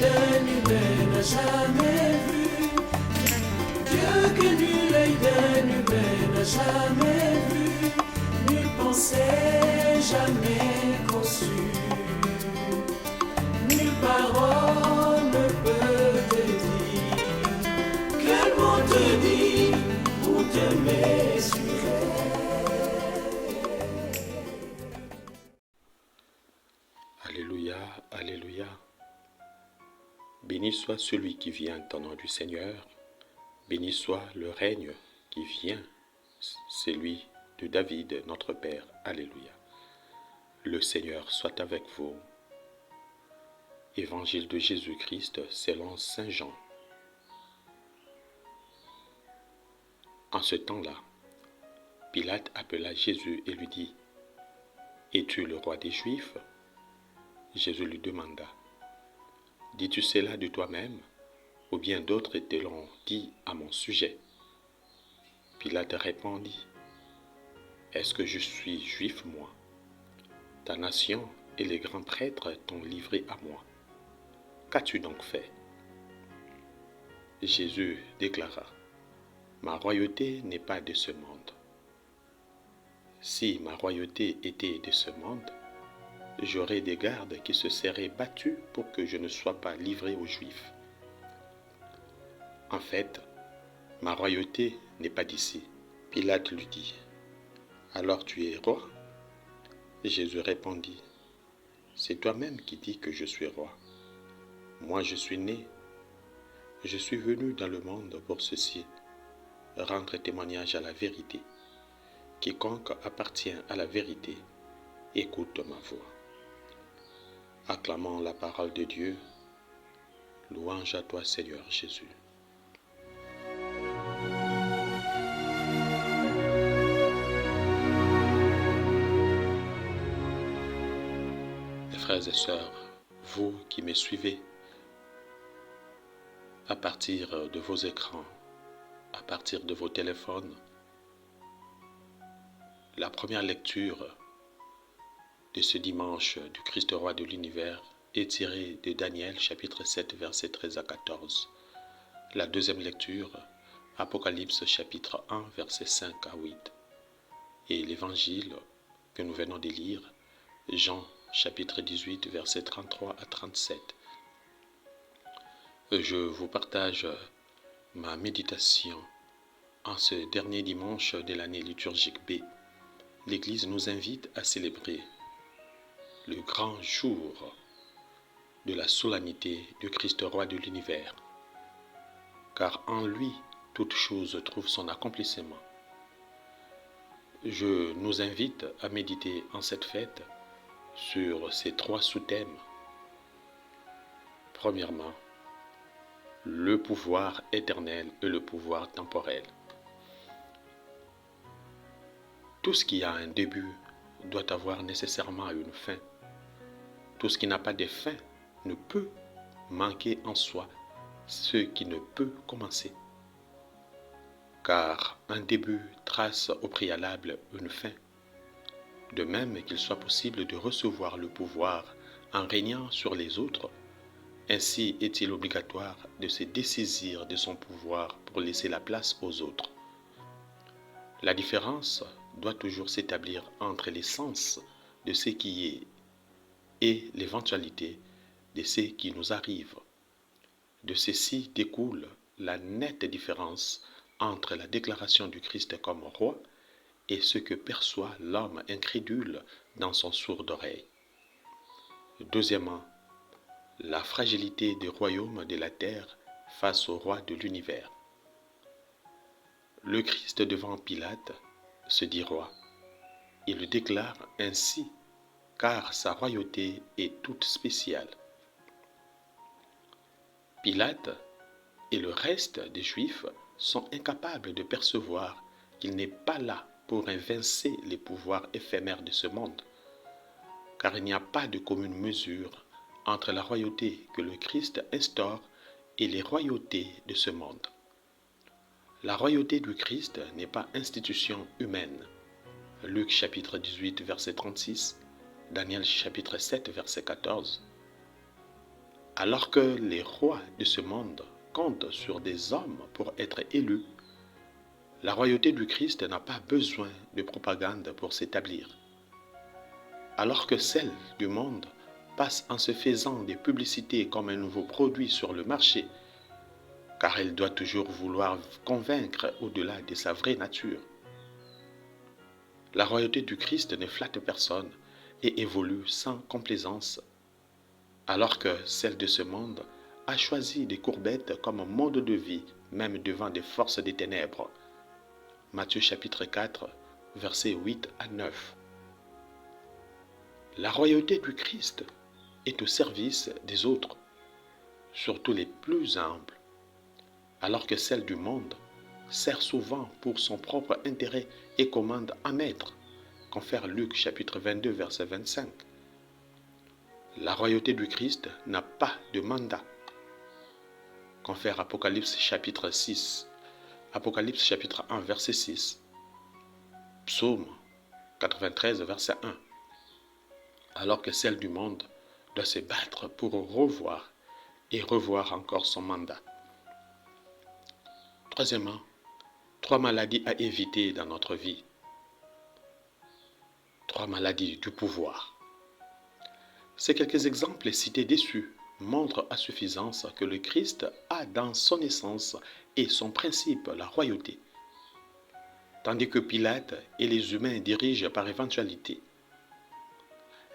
d'un humain n'a jamais vu, Dieu que nul œil d'un humain n'a jamais vu, nulle pensée jamais conçue, nulle parole ne peut te dire, quel mot te dit pour te mesurer. Alléluia, Alléluia. Béni soit celui qui vient au nom du Seigneur. Béni soit le règne qui vient, celui de David, notre Père. Alléluia. Le Seigneur soit avec vous. Évangile de Jésus-Christ selon Saint Jean. En ce temps-là, Pilate appela Jésus et lui dit, « Es-tu le roi des Juifs ?» Jésus lui demanda, « Dis-tu cela de toi-même, ou bien d'autres te l'ont dit à mon sujet ?» Pilate répondit, « Est-ce que je suis juif, moi? Ta nation et les grands prêtres t'ont livré à moi. Qu'as-tu donc fait ?» Jésus déclara, « Ma royauté n'est pas de ce monde. Si ma royauté était de ce monde, j'aurais des gardes qui se seraient battus pour que je ne sois pas livré aux Juifs. En fait, ma royauté n'est pas d'ici. » Pilate lui dit, « Alors tu es roi ?» Jésus répondit, « C'est toi-même qui dis que je suis roi. Moi je suis né. Je suis venu dans le monde pour ceci, rendre témoignage à la vérité. Quiconque appartient à la vérité, écoute ma voix. » Acclamons la parole de Dieu. Louange à toi, Seigneur Jésus. Mes frères et sœurs, vous qui me suivez à partir de vos écrans, à partir de vos téléphones, la première lecture de ce dimanche du Christ roi de l'univers est tirée de Daniel chapitre 7 versets 13 à 14. La deuxième lecture, Apocalypse chapitre 1 versets 5 à 8. Et l'évangile que nous venons de lire, Jean chapitre 18 versets 33 à 37. Je vous partage ma méditation en ce dernier dimanche de l'année liturgique B. L'Église nous invite à célébrer le grand jour de la solennité du Christ roi de l'univers, car en lui toute chose trouve son accomplissement. Je nous invite à méditer en cette fête sur ces trois sous-thèmes. Premièrement, le pouvoir éternel et le pouvoir temporel. Tout ce qui a un début doit avoir nécessairement une fin. Tout ce qui n'a pas de fin ne peut manquer en soi ce qui ne peut commencer. Car un début trace au préalable une fin. De même qu'il soit possible de recevoir le pouvoir en régnant sur les autres, ainsi est-il obligatoire de se dessaisir de son pouvoir pour laisser la place aux autres. La différence doit toujours s'établir entre l'essence de ce qui est et l'éventualité de ce qui nous arrive. De ceci découle la nette différence entre la déclaration du Christ comme roi et ce que perçoit l'homme incrédule dans son sourde oreille. Deuxièmement, la fragilité des royaumes de la terre face au roi de l'univers. Le Christ devant Pilate se dit roi. Il le déclare ainsi car sa royauté est toute spéciale. Pilate et le reste des Juifs sont incapables de percevoir qu'il n'est pas là pour évincer les pouvoirs éphémères de ce monde, car il n'y a pas de commune mesure entre la royauté que le Christ instaure et les royautés de ce monde. La royauté du Christ n'est pas institution humaine. Luc chapitre 18 verset 36, Daniel chapitre 7 verset 14. Alors que les rois de ce monde comptent sur des hommes pour être élus, la royauté du Christ n'a pas besoin de propagande pour s'établir. Alors que celle du monde passe en se faisant des publicités comme un nouveau produit sur le marché, car elle doit toujours vouloir convaincre au-delà de sa vraie nature. La royauté du Christ ne flatte personne et évolue sans complaisance, alors que celle de ce monde a choisi des courbettes comme mode de vie, même devant des forces des ténèbres. Matthieu chapitre 4, versets 8 à 9. La royauté du Christ est au service des autres, surtout les plus humbles, alors que celle du monde sert souvent pour son propre intérêt et commande un maître, confère Luc chapitre 22, verset 25. La royauté du Christ n'a pas de mandat, confère Apocalypse chapitre 6, Apocalypse chapitre 1, verset 6, Psaume 93, verset 1, alors que celle du monde doit se battre pour revoir et revoir encore son mandat. Troisièmement, 3 maladies à éviter dans notre vie. 3 maladies du pouvoir. Ces quelques exemples cités dessus montrent à suffisance que le Christ a dans son essence et son principe la royauté, tandis que Pilate et les humains dirigent par éventualité.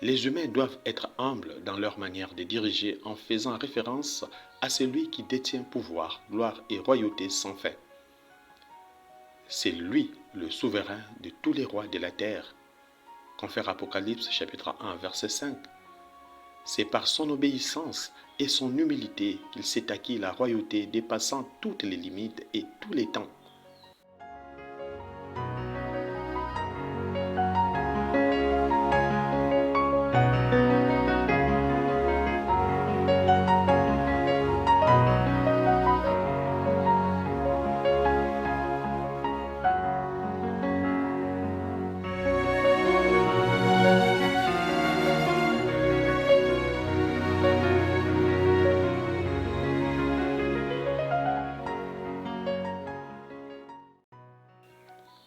Les humains doivent être humbles dans leur manière de diriger en faisant référence à celui qui détient pouvoir, gloire et royauté sans fin. C'est lui le souverain de tous les rois de la terre, confère Apocalypse chapitre 1, verset 5. C'est par son obéissance et son humilité qu'il s'est acquis la royauté dépassant toutes les limites et tous les temps.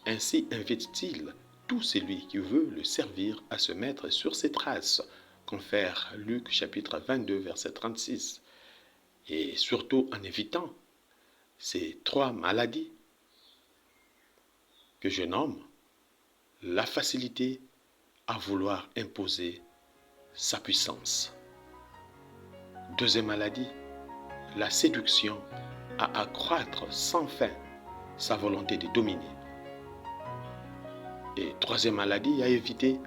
Ainsi invite-t-il tout celui qui veut le servir à se mettre sur ses traces, confère Luc chapitre 22, verset 36, et surtout en évitant ces 3 maladies que je nomme: la facilité à vouloir imposer sa puissance. Deuxième maladie, la séduction à accroître sans fin sa volonté de dominer. Et troisième maladie à éviter,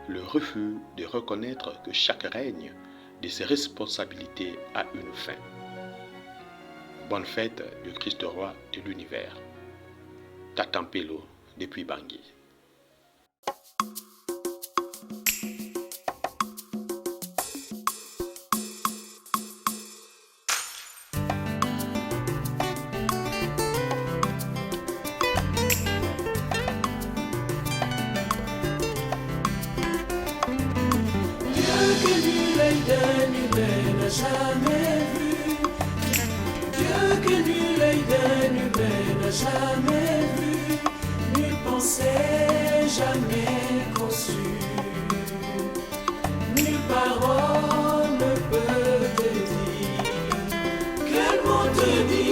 le refus de reconnaître que chaque règne de ses responsabilités a une fin. Bonne fête du Christ roi de l'univers. Tatampelo depuis Bangui. Jamais vu, Dieu que nul œil humain n'a jamais vu, nulle pensée jamais conçue, nulle parole ne peut te dire, quel mot te dire.